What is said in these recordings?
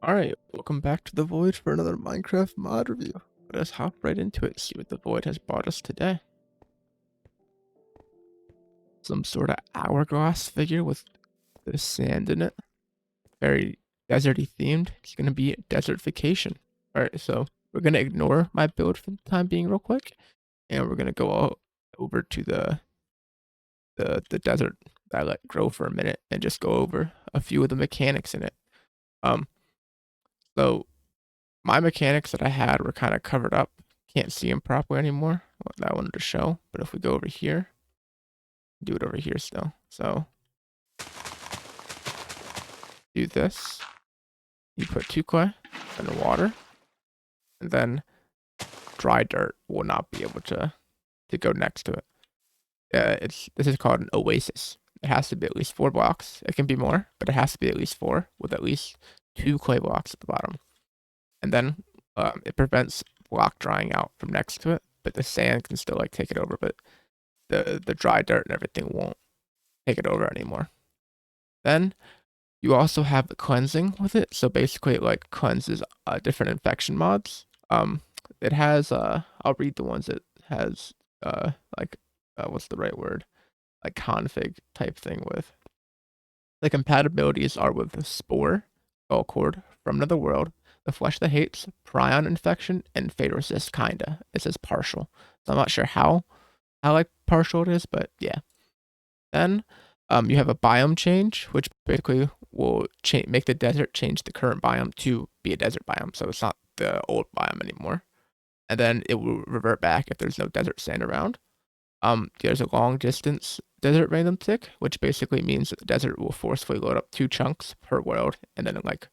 Alright, welcome back to the Void for another Minecraft mod review. Let us hop right into it, see what the Void has brought us today. Some sort of hourglass figure with the sand in it. Very deserty themed. It's going to be Desertification. Alright, so we're going to ignore my build for the time being real quick. And we're going to go over to the desert that I let grow for a minute and just go over a few of the mechanics in it. So my mechanics that I had were kind of covered up. Can't see them properly anymore. What I wanted to show. But if we go over here, do it over here still. So do this. You put 2 clay in the water, and then dry dirt will not be able to go next to it. This is called an oasis. It has to be at least 4 blocks. It can be more, but it has to be at least 4 with at least 2 clay blocks at the bottom. And then it prevents block drying out from next to it, but the sand can still like take it over, but the dry dirt and everything won't take it over anymore. Then you also have the cleansing with it, so basically it like cleanses different infection mods. It has I'll read the ones it has what's the right word, like config type thing with. The compatibilities are with the spore, skull cord, from another world, the flesh that hates, prion infection, and fade resist kinda. It says partial, so I'm not sure how like partial it is, but yeah. Then you have a biome change, which basically will make the desert change the current biome to be a desert biome, so it's not the old biome anymore. And then it will revert back if there's no desert sand around. There's a long distance desert random tick, which basically means that the desert will forcefully load up 2 chunks per world and then like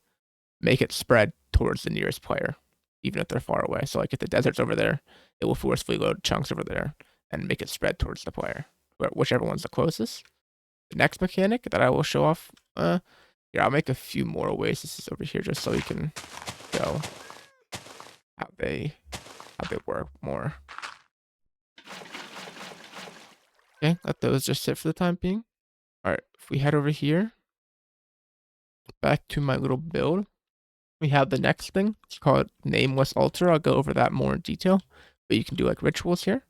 make it spread towards the nearest player, even if they're far away. So like if the desert's over there, it will forcefully load chunks over there and make it spread towards the player, whichever one's the closest. The next mechanic that I will show off, here I'll make a few more oases over here just so you can show how they work more. Okay, let those just sit for the time being. All right, if we head over here, back to my little build, we have the next thing. It's called Nameless Altar. I'll go over that more in detail, but you can do like rituals here,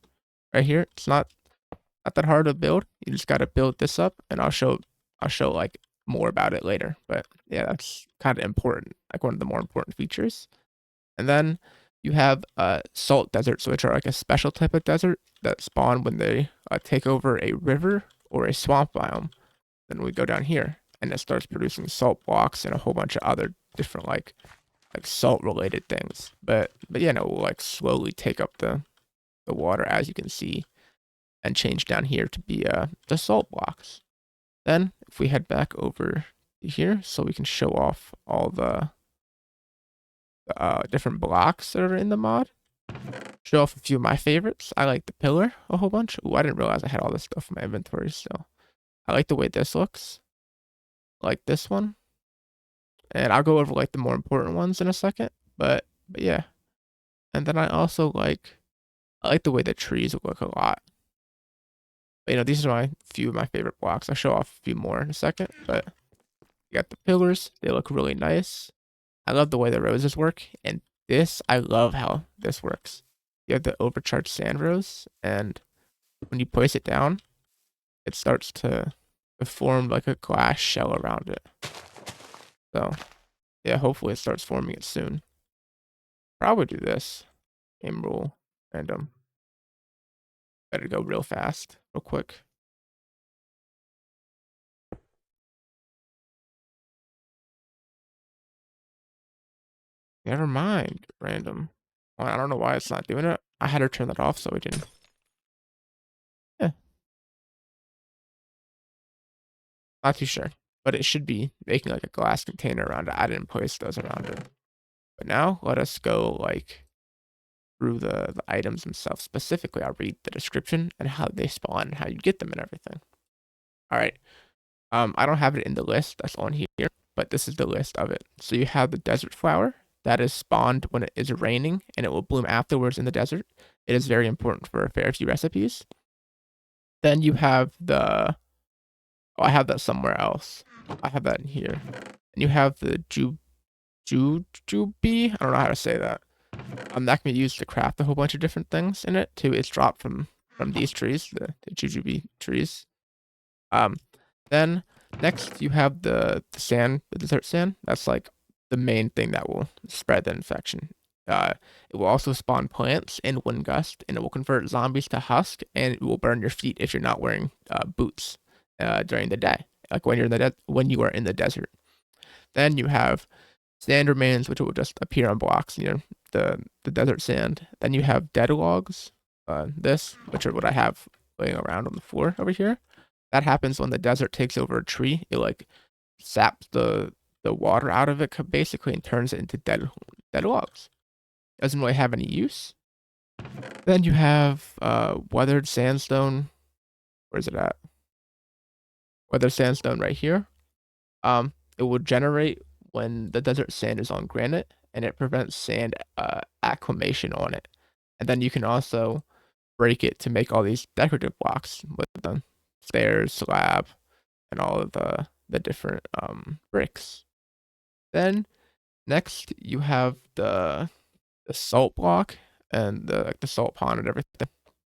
right here. It's not that hard to build. You just got to build this up, and I'll show like more about it later. But yeah, that's kind of important, like one of the more important features. And then you have salt deserts, which are like a special type of desert that spawn when they take over a river or a swamp biome. Then we go down here, and it starts producing salt blocks and a whole bunch of other different like salt related things. But yeah, no, we'll like slowly take up the water, as you can see, and change down here to be the salt blocks. Then if we head back over here, so we can show off all the different blocks that are in the mod. Show off a few of my favorites. I like the pillar a whole bunch. Ooh, I didn't realize I had all this stuff in my inventory still. I like the way this looks. I like this one. And I'll go over like the more important ones in a second. But yeah. And then I also like the way the trees look a lot. But, you know, these are my few of my favorite blocks. I'll show off a few more in a second. But you got the pillars. They look really nice. I love the way the roses work. And this, I love how this works. You have the overcharged sand rose, and when you place it down, it starts to form like a glass shell around it. So yeah, hopefully it starts forming it soon. Probably do this. Game rule random. Better go real fast, real quick. Never mind, random. Well, I don't know why it's not doing it. I had to turn that off so it didn't. Yeah. Not too sure. But it should be making like a glass container around it. I didn't place those around it. But now let us go like through the items themselves. Specifically, I'll read the description and how they spawn and how you get them and everything. All right. I don't have it in the list that's on here, but this is the list of it. So you have the desert flower that is spawned when it is raining and it will bloom afterwards in the desert. It is very important for a fair few recipes. Then you have the, I have that somewhere else. I have that in here. And you have the jujube. I don't know how to say that. That can be used to craft a whole bunch of different things in it too. It's dropped from these trees, the jujube trees. Um, then next you have the sand, the desert sand. That's like the main thing that will spread the infection. It will also spawn plants and wind gust, and it will convert zombies to husk, and it will burn your feet if you're not wearing boots during the day, like when you're in the when you are in the desert. Then you have sand remains, which will just appear on blocks near the desert sand. Then you have dead logs, which are what I have laying around on the floor over here. That happens when the desert takes over a tree. It like saps the water out of it basically and turns it into dead logs. Doesn't really have any use. Then you have weathered sandstone. Where is it at? Weathered sandstone right here. It will generate when the desert sand is on granite, and it prevents sand acclimation on it. And then you can also break it to make all these decorative blocks with the stairs, slab, and all of the different bricks. Then next you have the salt block and the salt pond and everything.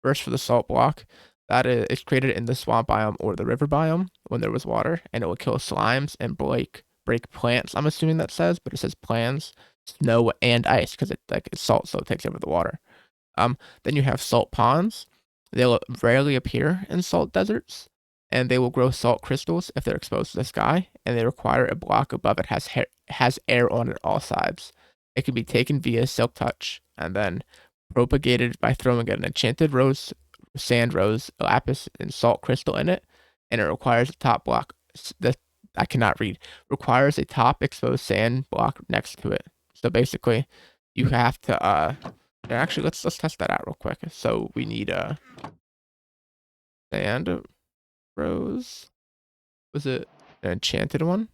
First for the salt block, it's created in the swamp biome or the river biome when there was water, and it will kill slimes and break plants. I'm assuming that says, but it says plants, snow, and ice because it's salt, so it takes over the water. Then you have salt ponds. They'll rarely appear in salt deserts, and they will grow salt crystals if they're exposed to the sky, and they require a block above it has air on it all sides. It can be taken via silk touch and then propagated by throwing an enchanted sand rose, lapis, and salt crystal in it, and it requires a top block that I cannot read. Requires a top exposed sand block next to it. So basically, you have to actually let's test that out real quick. So we need a sand rose. Was it an enchanted one?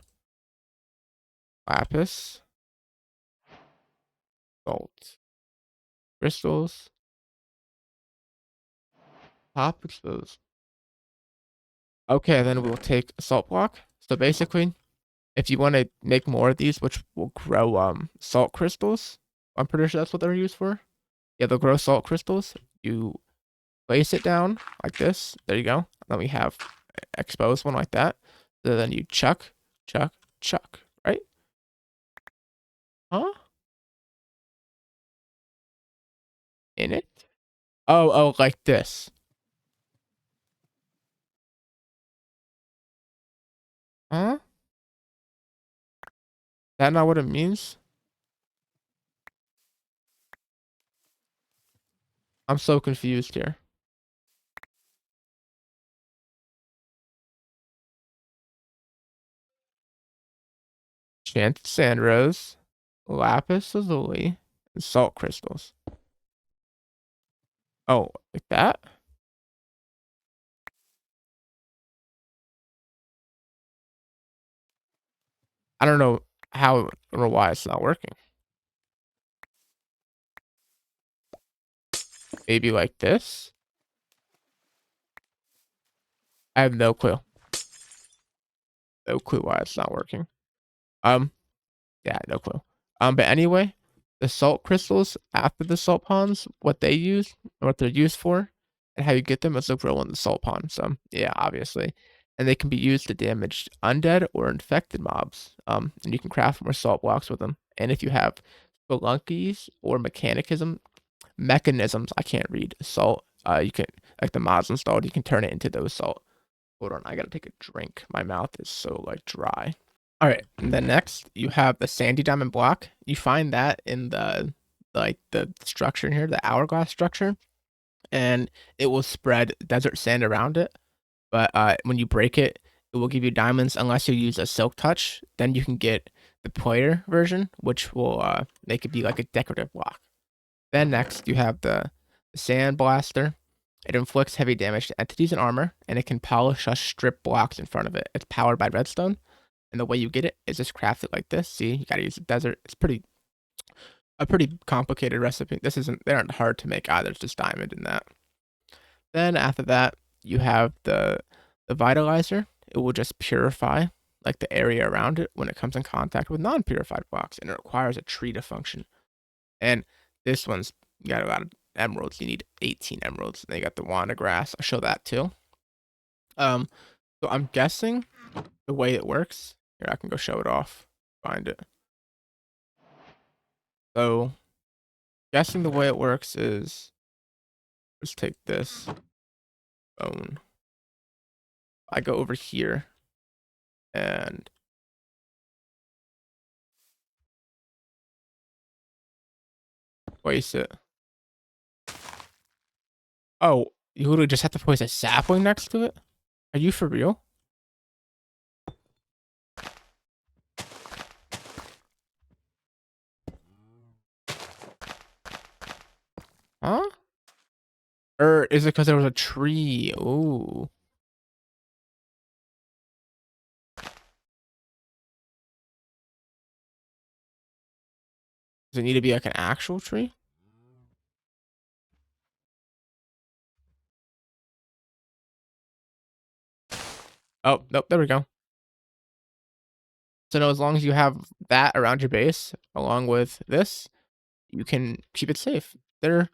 Lapis, salt, crystals, top exposed. Okay, then we'll take a salt block. So basically, if you want to make more of these, which will grow salt crystals, I'm pretty sure that's what they're used for. Yeah, they'll grow salt crystals. You place it down like this. There you go. Then we have exposed one like that. So then you chuck, chuck, chuck, right? Huh? In it? Oh, like this. Huh? That not what it means? I'm so confused here. Enchanted sand rose, lapis lazuli, and salt crystals. Oh, like that? I don't know how, I don't know why it's not working. Maybe like this? I have no clue. No clue why it's not working. Um, yeah, no clue. But anyway, the salt crystals after the salt ponds, what they use, what they're used for, and how you get them is to grow in the salt pond. So yeah, obviously, and they can be used to damage undead or infected mobs. And you can craft more salt blocks with them. And if you have spelunkies or mechanisms, I can't read salt. You can like the mods installed, you can turn it into those salt. Hold on, I gotta take a drink. My mouth is so like dry. All right. And then next, you have the sandy diamond block. You find that in the structure in here, the hourglass structure, and it will spread desert sand around it. But when you break it, it will give you diamonds unless you use a silk touch. Then you can get the player version, which will make it be like a decorative block. Then next, you have the sand blaster. It inflicts heavy damage to entities and armor, and it can polish or strip blocks in front of it. It's powered by redstone. And the way you get it is just craft it like this. See, you gotta use the desert. It's a pretty complicated recipe. They aren't hard to make either. It's just diamond in that. Then after that, you have the vitalizer. It will just purify like the area around it, when it comes in contact with non-purified blocks, and it requires a tree to function. And this one's got a lot of emeralds. You need 18 emeralds. And they got the wand of grass. I'll show that too. So I'm guessing the way it works. Here, I can go show it off. Find it. So, guessing the way it works is, let's take this bone. I go over here and place it. Oh, you literally just have to place a sapling next to it? Are you for real? Huh? Or is it because there was a tree? Ooh. Does it need to be like an actual tree? Oh, nope, there we go. So no, as long as you have that around your base, along with this, you can keep it safe. They're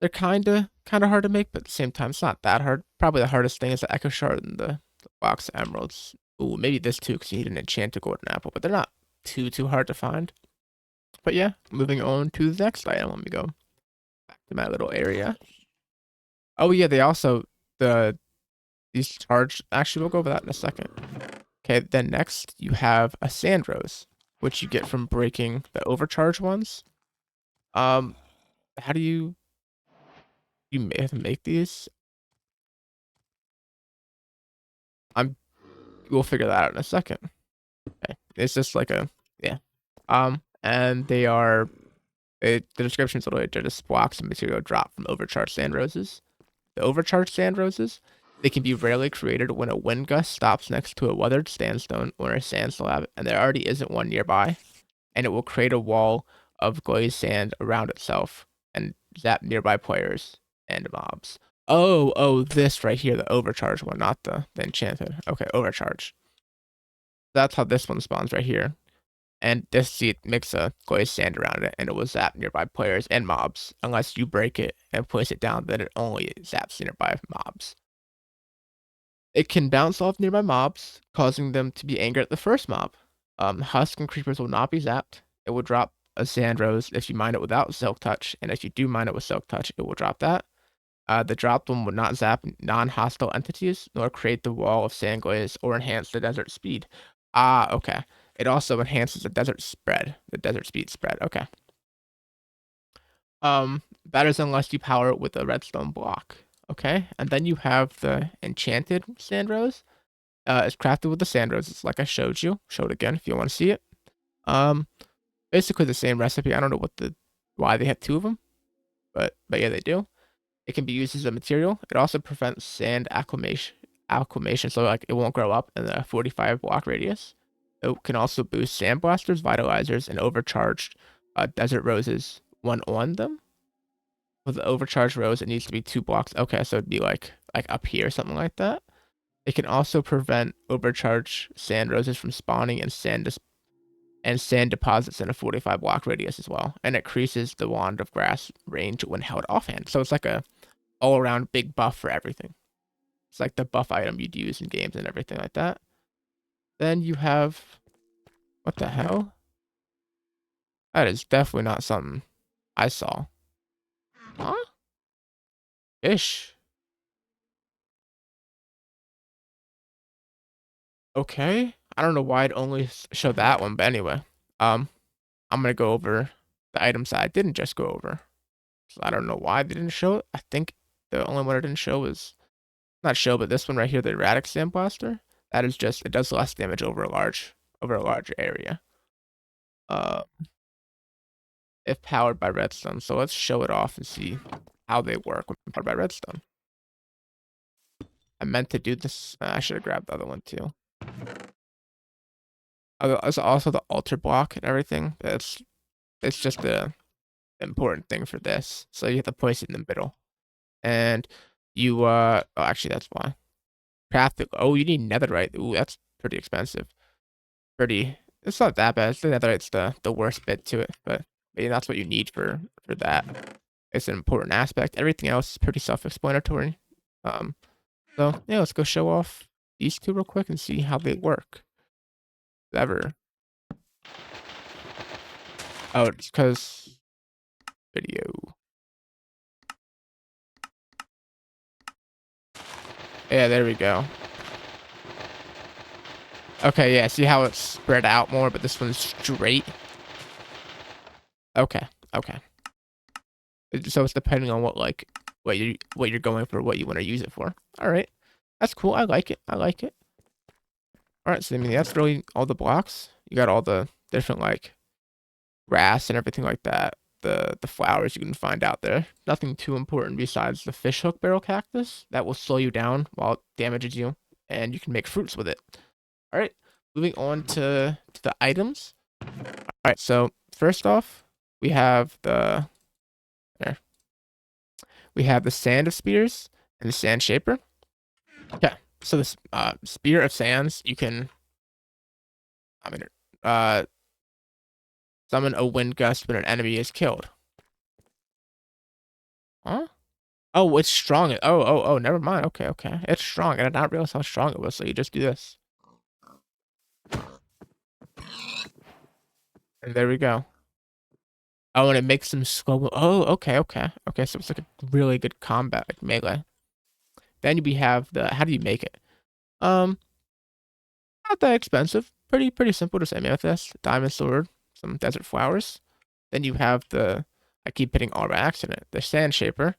kinda hard to make, but at the same time, it's not that hard. Probably the hardest thing is the Echo Shard and the box of emeralds. Ooh, maybe this too, because you need an enchanted golden apple, but they're not too hard to find. But yeah, moving on to the next item. Let me go back to my little area. Oh yeah, they also these charge. Actually, we'll go over that in a second. Okay, then next you have a sand rose, which you get from breaking the overcharge ones. Um, how do you may have to make these? I'm We'll figure that out in a second. Okay. It's just like a yeah. And they are the description's literally just blocks of material dropped from overcharged sand roses. The overcharged sand roses, they can be rarely created when a wind gust stops next to a weathered sandstone or a sand slab, and there already isn't one nearby, and it will create a wall of glazed sand around itself and zap nearby players and mobs. Oh, this right here, the overcharged one, not the enchanted. Okay, overcharge. That's how this one spawns right here. And this seed makes a glazed sand around it, and it will zap nearby players and mobs. Unless you break it and place it down, then it only zaps nearby mobs. It can bounce off nearby mobs, causing them to be angered at the first mob. Husk and creepers will not be zapped. It will drop a sand rose if you mine it without silk touch, and if you do mine it with silk touch, it will drop that. The dropped one will not zap non-hostile entities, nor create the wall of sand glaze or enhance the desert speed. Ah, okay. It also enhances the desert speed spread. Okay. That is unless you power it with a redstone block. Okay, and then you have the enchanted sand rose. It's crafted with the sand roses, like I showed you. Show it again if you want to see it. Um, Basically the same recipe. I don't know why they have two of them, but yeah, they do. It can be used as a material. It also prevents sand acclimation, so like it won't grow up in a 45 block radius. It can also boost sandblasters, vitalizers, and overcharged desert roses when on them. With the overcharged rose, it needs to be 2 blocks. Okay, so it'd be like up here, something like that. It can also prevent overcharged sand roses from spawning and sand deposits in a 45 block radius as well. And it increases the wand of grass range when held offhand. So it's like a all around big buff for everything. It's like the buff item you'd use in games and everything like that. Then you have, what the hell? That is definitely not something I saw. Huh? Ish. Okay. I don't know why it only showed that one, but anyway. I'm gonna go over the items that I didn't just go over. So I don't know why they didn't show it. I think the only one I didn't show was not show, but this one right here, the erratic sandblaster. That is just it does less damage over a larger area. Uh, if powered by redstone. So let's show it off and see how they work when powered by redstone. I meant to do this. I should have grabbed the other one too. There's also the altar block and everything. It's just the important thing for this. So you have to place it in the middle. And you oh actually that's why. Craft it. Oh, you need netherite. Ooh, pretty expensive. It's not that bad. It's the netherite's the worst bit to it, but maybe that's what you need for that. It's an important aspect. Everything else is pretty self-explanatory. Um, so yeah, let's go show off these two real quick and see how they work. Ever. Oh, it's because video. Yeah, there we go. Okay, yeah, see how it's spread out more, but this one's straight? Okay, okay. So it's depending on what you're going for, what you want to use it for. All right, that's cool. I like it. I like it. All right, so I mean that's really all the blocks. You got all the different like grass and everything like that. The flowers you can find out there. Nothing too important besides the fishhook barrel cactus that will slow you down while it damages you, and you can make fruits with it. All right, moving on to the items. All right, so first off, we have there. We have the sand of spears and the sand shaper. Okay, so this spear of sands, you can, I mean, uh, summon a wind gust when an enemy is killed. Huh? Oh, it's strong. Oh, never mind. Okay, okay. It's strong. I did not realize how strong it was, so you just do this. And there we go. Oh, and it makes them slow. Oh, okay, okay. Okay, so it's like a really good combat, like melee. Then we have how do you make it? Um, Not that expensive. Pretty simple. Just amethyst, diamond sword, some desert flowers. Then you have I keep hitting R by accident, the sand shaper.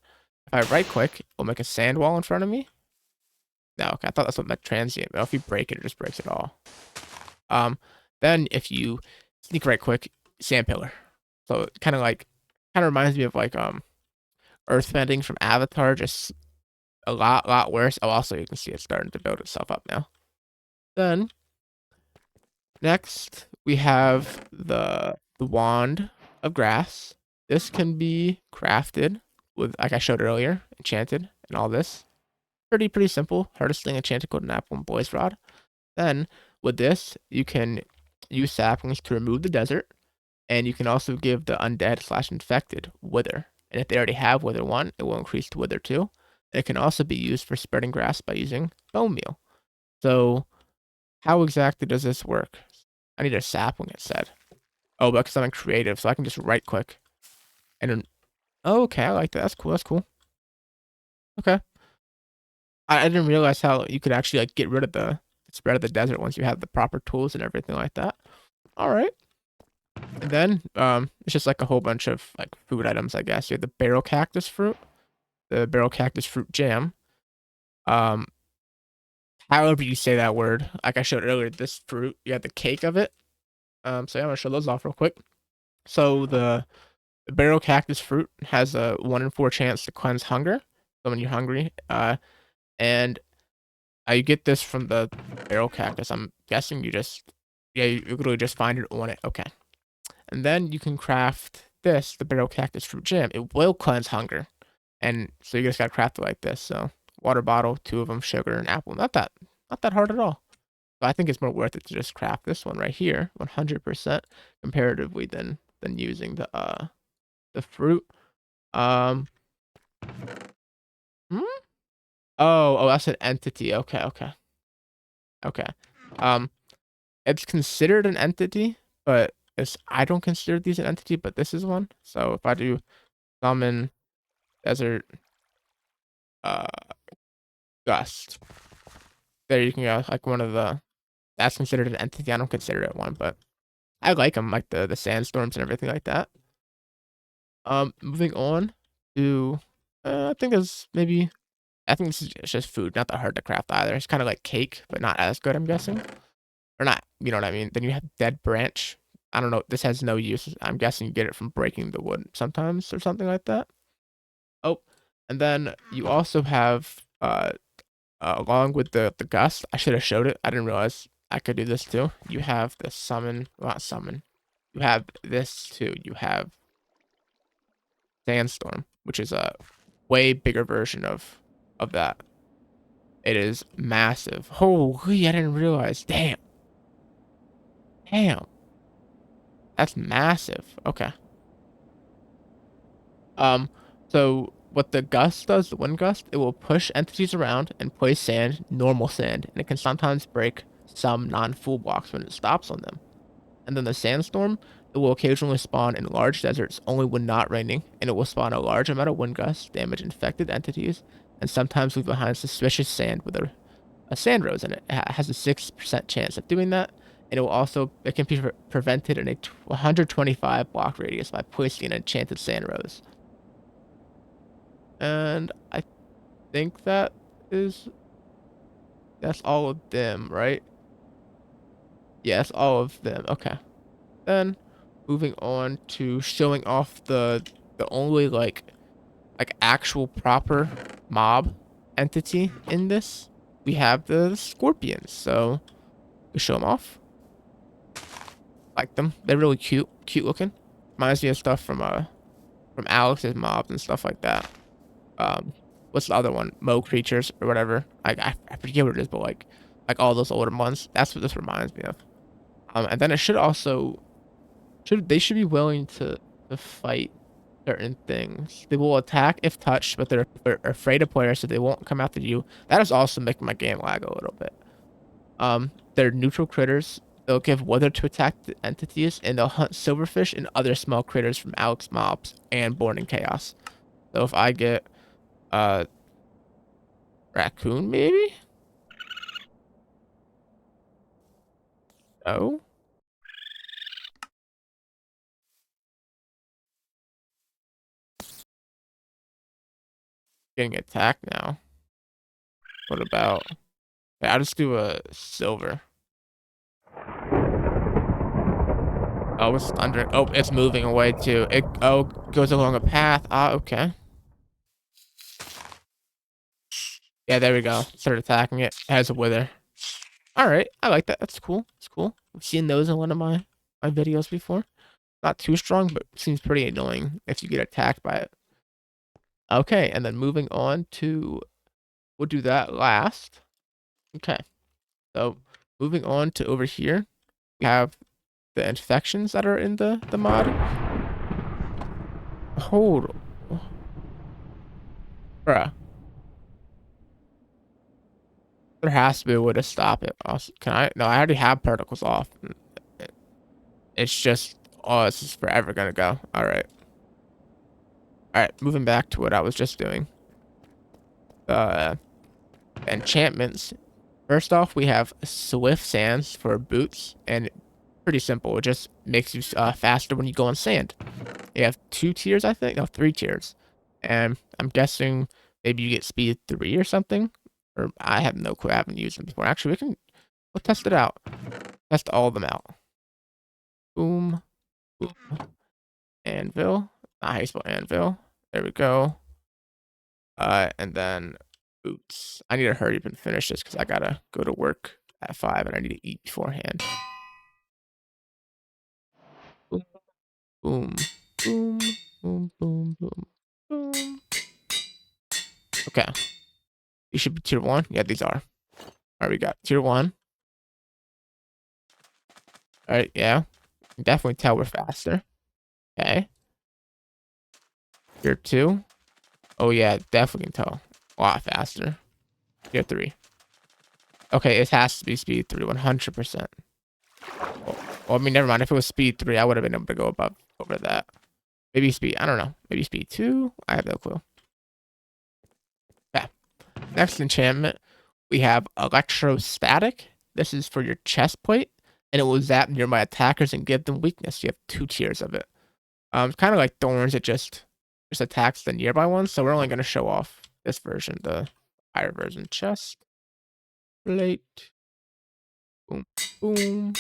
If I right click, it'll make a sand wall in front of me. No, okay, I thought that's what meant transient, but if you break it, it just breaks it all. Then if you sneak right click, sand pillar. So kind of reminds me of like earthbending from Avatar, just a lot worse. Oh, also you can see it's starting to build itself up now. Then next we have the wand of grass. This can be crafted with, like I showed earlier, enchanted and all this. Pretty simple. Hardest thing enchanted golden apple and boy's rod. Then with this, you can use saplings to remove the desert, and you can also give the undead / infected wither. And if they already have wither 1, it will increase to wither 2. And it can also be used for spreading grass by using bone meal. So how exactly does this work? I need a sapling, it said. Oh, because I'm in creative, so I can just right click. And then, oh, okay, I like that. That's cool. That's cool. Okay. I didn't realize how you could actually like get rid of the spread of the desert once you have the proper tools and everything like that. All right. And then it's just like a whole bunch of like food items, I guess. You have the barrel cactus fruit, the barrel cactus fruit jam. Um, However you say that word, like I showed earlier, this fruit, you have the cake of it. So yeah, I'm gonna show those off real quick. So the barrel cactus fruit has a 1 in 4 chance to cleanse hunger. So when you're hungry, and you get this from the barrel cactus. I'm guessing you literally just find it on it. Okay. And then you can craft the barrel cactus fruit jam. It will cleanse hunger. And so you just gotta craft it like this. So water bottle, 2 of them, sugar and apple. Not that hard at all. But I think it's more worth it to just craft this one right here, 100% comparatively than using the fruit. Um, hmm? Oh, that's an entity. Okay, okay, okay. Um, it's considered an entity, but I don't consider these an entity, but this is one. So if I do summon desert uh gust, there you can go. Like that's considered an entity. I don't consider it one, but I like them, like the sandstorms and everything like that. Moving on to I think this is just food, not that hard to craft either. It's kind of like cake, but not as good, I'm guessing. Or not, you know what I mean? Then you have dead branch. I don't know. This has no use. I'm guessing you get it from breaking the wood sometimes or something like that. Oh, and then you also have along with the gust. I should have showed it. I didn't realize I could do this too. You have the summon, well, not summon. You have this too. You have sandstorm, which is a way bigger version of that. It is massive. Holy, I didn't realize. Damn. Damn. That's massive. Okay. So what the gust does, the wind gust, it will push entities around and place sand, normal sand, and it can sometimes break some non-full blocks when it stops on them. And then the sandstorm, it will occasionally spawn in large deserts only when not raining, and it will spawn a large amount of wind gusts, damage infected entities, and sometimes leave behind suspicious sand with a sand rose in it. It has a 6% chance of doing that, and it can be prevented in a 125 block radius by placing an enchanted sand rose. And I think that's all of them, right? Yes, all of them. Okay. Then moving on to showing off the only like actual proper mob entity in this. We have the scorpions. So we show them off. Like them. They're really cute looking. Reminds me of stuff from Alex's mobs and stuff like that. Um, what's the other one? Mo creatures or whatever. I forget what it is, but like all those older ones. That's what this reminds me of. And then it should also should be willing to fight certain things. They will attack if touched, but they're afraid of players, so they won't come after you. That is also making my game lag a little bit. They're neutral critters. They'll give weather to attack the entities, and they'll hunt silverfish and other small critters from Alex mobs and Born in Chaos. So if I get raccoon, maybe? No? Getting attacked now. What about... Yeah, I'll just do a silver. Oh, it's under... Oh, it's moving away too. It goes along a path. Ah, okay. Yeah, there we go. Start attacking it. It has a wither. Alright, I like that. That's cool. It's cool. I've seen those in one of my videos before. Not too strong, but seems pretty annoying if you get attacked by it. Okay, and then moving on to... We'll do that last. Okay, so moving on to over here, we have the infections that are in the mod. Hold, bruh. There has to be a way to stop it. Also, can I? No, I already have particles off. It's just, oh, this is forever gonna go. All right, all right. Moving back to what I was just doing. Uh, enchantments. First off, we have Swift Sands for boots, and pretty simple. It just makes you faster when you go on sand. You have 2 tiers, I think. No, 3 tiers. And I'm guessing maybe you get speed 3 or something. Or I have no clue. I haven't used them before. Actually, we'll test it out. Test all of them out. Boom. Boom. Anvil. Not how you spell anvil. There we go. And then boots. I need to hurry up and finish this because I gotta go to work at 5 and I need to eat beforehand. Boom. Boom. Boom. Boom. Boom. Boom. Boom. Okay. These should be tier 1. Yeah, these are. All right, we got tier 1. All right, yeah. Definitely tell we're faster. Okay. Tier 2. Oh, yeah, definitely can tell. A lot faster. Tier 3. Okay, it has to be speed 3, 100%. Well, I mean, never mind. If it was speed 3, I would have been able to go over that. Maybe speed, I don't know. Maybe speed 2? I have no clue. Yeah. Next enchantment, we have Electrostatic. This is for your chest plate, and it will zap nearby attackers and give them weakness. You have 2 tiers of it. It's kind of like Thorns. It just attacks the nearby ones. So we're only going to show off this version, the higher version. Chest plate. Boom, boom.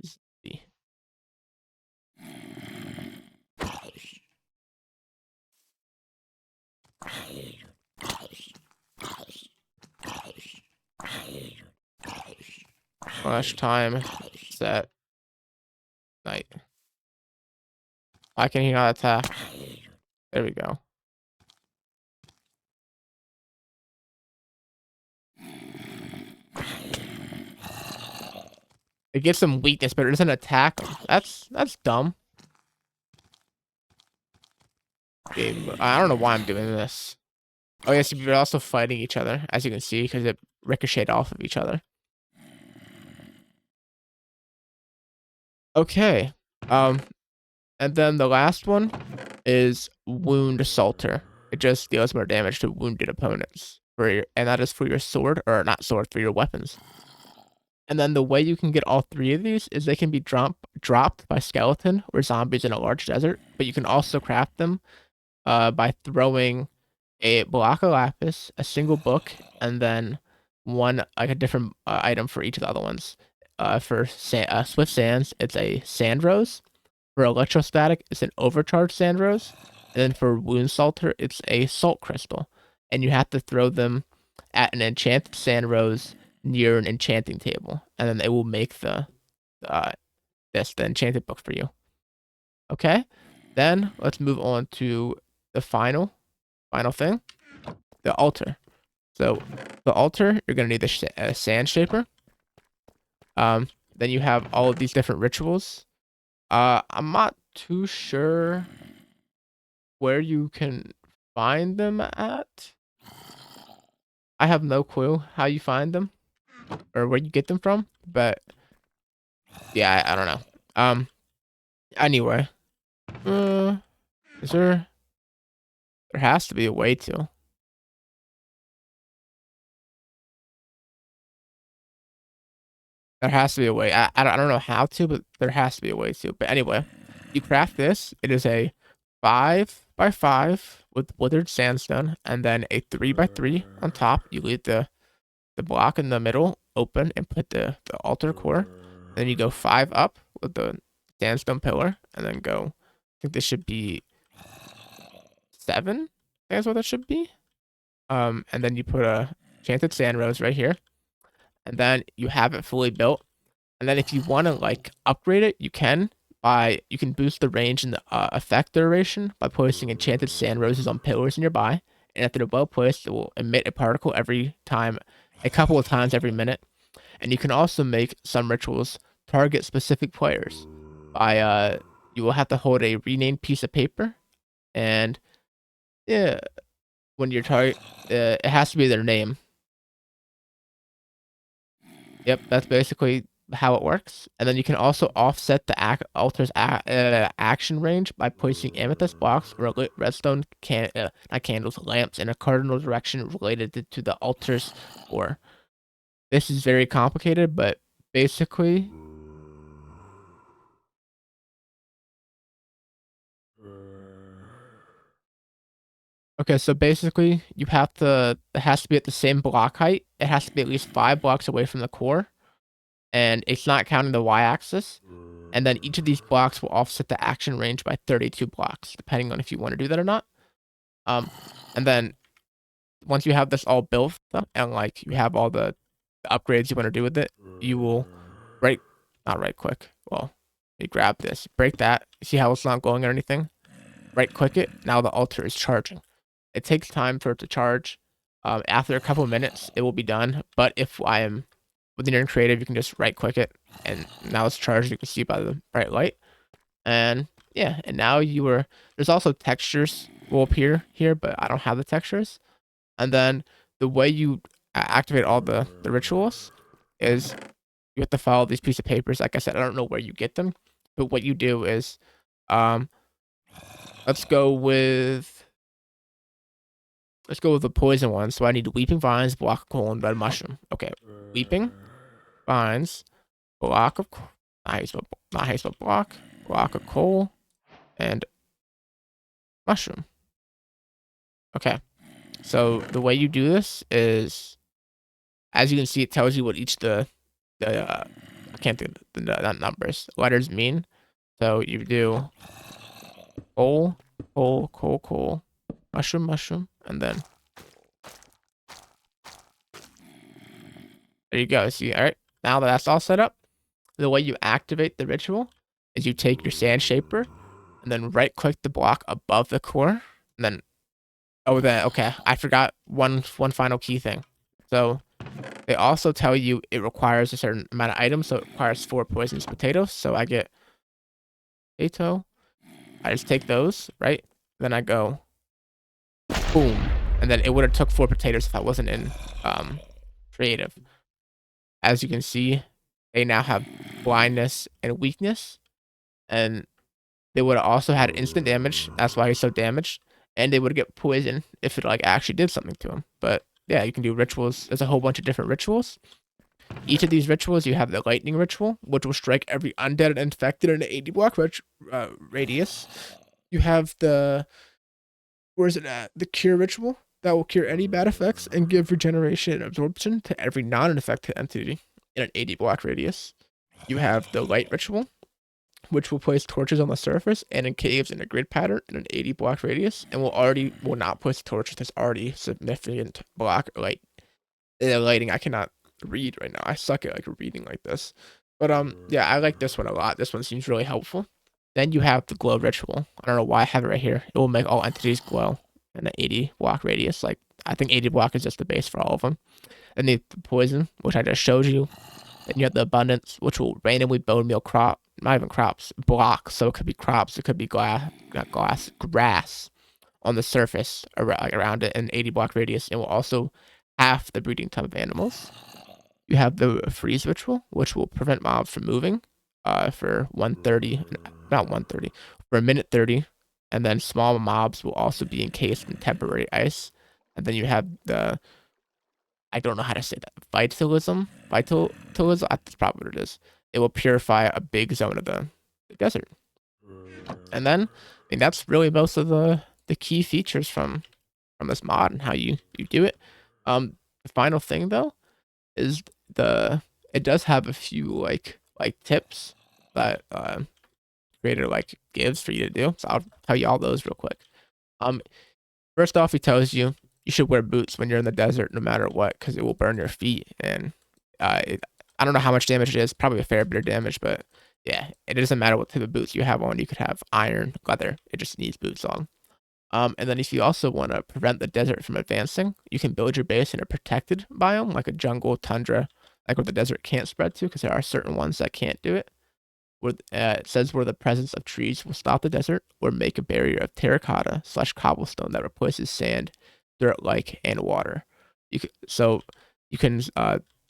Just see. Flash time set night. Why can he not attack? There we go. It gives them weakness, but it doesn't attack them. That's dumb. Game. I don't know why I'm doing this. Oh yes, you're also fighting each other, as you can see, because it ricocheted off of each other. Okay. And then the last one is Wound Assaulter. It just deals more damage to wounded opponents. And that is for your sword, or not sword, for your weapons. And then the way you can get all three of these is they can be dropped by skeleton or zombies in a large desert, but you can also craft them by throwing a block of lapis, a single book, and then one like a different item for each of the other ones. For Swift Sands, it's a Sand Rose. For Electrostatic, it's an Overcharged Sand Rose. And then for Wound Salter, it's a Salt Crystal. And you have to throw them at an enchanted Sand Rose near an enchanting table, and then it will make the enchanted book for you. Okay, then let's move on to the final thing, the altar. So the altar, you're gonna need the sand shaper. Then you have all of these different rituals. I'm not too sure where you can find them at. I have no clue how you find them or where you get them from, but yeah, I don't know. Anyway, is there? There has to be a way to. There has to be a way. I don't know how to, but there has to be a way to. But anyway, you craft this. It is a 5x5 with withered sandstone, and then a 3x3 on top. You leave the block in the middle open and put the altar core. Then you go 5 up with the sandstone pillar, and then go. I think this should be 7. I think that's what that should be. And then you put a enchanted sand rose right here, and then you have it fully built. And then if you want to like upgrade it, you can boost the range and the effect duration by placing enchanted sand roses on pillars nearby. And if they're well placed, it will emit a particle every time, a couple of times every minute. And you can also make some rituals target specific players by you will have to hold a renamed piece of paper, and yeah, when you're target, it has to be their name. Yep, that's basically how it works. And then you can also offset the altar's action range by placing amethyst blocks or redstone not candles, lamps in a cardinal direction related to the altar's core. This is very complicated, but basically. Okay, so basically it has to be at the same block height. It has to be at least 5 blocks away from the core, and it's not counting the y-axis. And then each of these blocks will offset the action range by 32 blocks, depending on if you want to do that or not. And then once you have this all built and like you have all the upgrades you want to do with it, you will not right click. Well, you grab this, break that. See how it's not going or anything? Right click it. Now the altar is charging. It takes time for it to charge. After a couple of minutes, it will be done. But if I am within your creative, you can just right click it, and now it's charged. You can see by the bright light. And yeah, and now there's also textures will appear here, but I don't have the textures. And then the way you activate all the rituals is you have to follow these pieces of papers. Like I said, I don't know where you get them, but what you do is, let's go with the poison one. So I need weeping vines, block of coal, and red mushroom. Okay, weeping vines, block of not hazel block of coal, and mushroom. Okay, so the way you do this is, as you can see, it tells you what each I can't think of the numbers letters mean. So you do coal, mushroom, and then there you go. See, all right. Now that that's all set up, the way you activate the ritual is you take your sand shaper and then right click the block above the core, and then okay, I forgot one final key thing. So They also tell you it requires a certain amount of items, so it requires 4 poisonous potatoes. So I get potato. I just take those, right? Then I go boom, and then it would have took 4 potatoes if I wasn't in creative. As you can see, they now have blindness and weakness, and they would have also had instant damage. That's why he's so damaged, and they would get poisoned if it like actually did something to him. But yeah, you can do rituals. There's a whole bunch of different rituals. Each of these rituals, you have the lightning ritual, which will strike every undead and infected in an 80 block radius. You have the where is it at? The cure ritual that will cure any bad effects and give regeneration and absorption to every non-infected entity in an 80 block radius. You have the light ritual, which will place torches on the surface and in caves in a grid pattern in an 80 block radius, and will not place torches that's already significant block lighting. I cannot read right now. I suck at like reading like this. But yeah, I like this one a lot. This one seems really helpful. Then you have the glow ritual. I don't know why I have it right here. It will make all entities glow in an 80 block radius. Like I think 80 block is just the base for all of them. And the poison, which I just showed you. Then you have the abundance, which will randomly bone meal crop, not even crops, blocks. So it could be crops, it could be grass on the surface around it in 80 block radius. It will also half the breeding time of animals. You have the freeze ritual, which will prevent mobs from moving for 130, not 130, for a minute 30. And then small mobs will also be encased in temporary ice. And then you have the, I don't know how to say that, vitalism, that's probably what it is. It will purify a big zone of the desert. And then, I mean, that's really most of the key features from this mod and how you do it. The final thing though is it does have a few like tips that creator like gives for you to do. So I'll tell you all those real quick. First off, he tells you should wear boots when you're in the desert no matter what, because it will burn your feet. And I don't know how much damage it is, probably a fair bit of damage, but yeah, it doesn't matter what type of boots you have on. You could have iron, leather, it just needs boots on. And then if you also want to prevent the desert from advancing, you can build your base in a protected biome, like a jungle, tundra, like where the desert can't spread to, because there are certain ones that can't do it. Where it says where the presence of trees will stop the desert, or make a barrier of terracotta / cobblestone that replaces sand, dirt, and water. So you can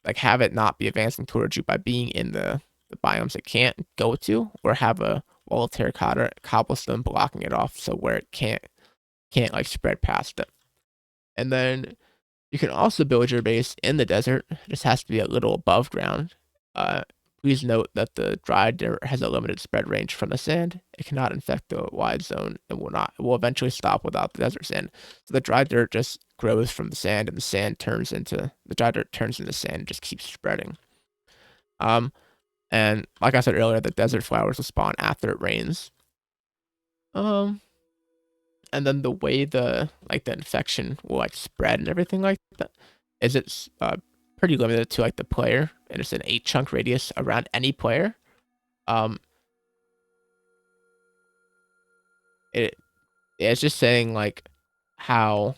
like have it not be advancing towards you by being in the biomes it can't go to, or have a wall of terracotta, cobblestone blocking it off, so where it can't like spread past it. And then you can also build your base in the desert. It just has to be a little above ground. Please note that the dry dirt has a limited spread range from the sand. It cannot infect the wide zone and will eventually stop without the desert sand. So the dry dirt just grows from the sand, and the dry dirt turns into sand and just keeps spreading. And like I said earlier, the desert flowers will spawn after it rains. And then the way the infection will like spread and everything like that is it's pretty limited to like the player, and it's an 8 chunk radius around any player. It's just saying like how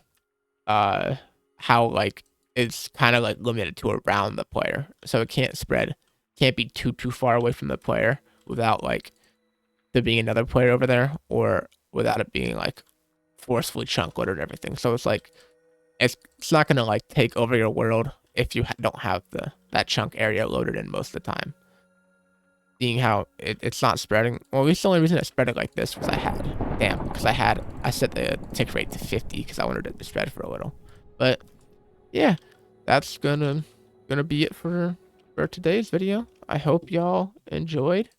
like it's kind of like limited to around the player, so it can't be too far away from the player without like there being another player over there, or without it being like forcefully chunk loaded and everything. So it's like it's not gonna like take over your world if you don't have that chunk area loaded in most of the time. Being how it's not spreading. Well, at least the only reason it spread it like this was I set the tick rate to 50 because I wanted it to spread for a little. But yeah, that's gonna be it for today's video. I hope y'all enjoyed.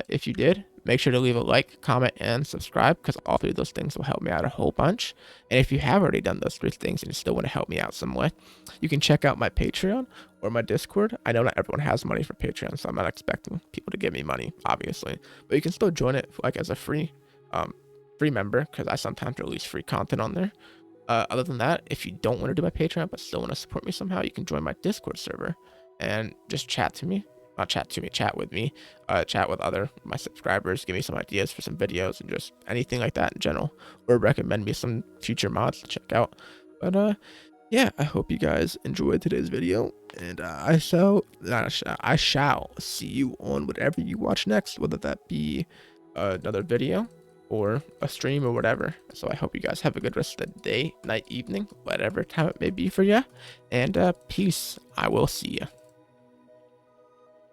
If you did, make sure to leave a like, comment, and subscribe, because all 3 of those things will help me out a whole bunch. And if you have already done those 3 things and you still want to help me out some way, you can check out my Patreon or my Discord. I know not everyone has money for Patreon, so I'm not expecting people to give me money, obviously. But you can still join it like as a free member, because I sometimes release free content on there. Other than that, if you don't want to do my Patreon but still want to support me somehow, you can join my Discord server and just chat with me, chat with my subscribers, give me some ideas for some videos and just anything like that in general, or recommend me some future mods to check out. But yeah, I hope you guys enjoyed today's video, and I shall see you on whatever you watch next, whether that be another video or a stream or whatever. So I hope you guys have a good rest of the day, night, evening, whatever time it may be for you, and peace. I will see you.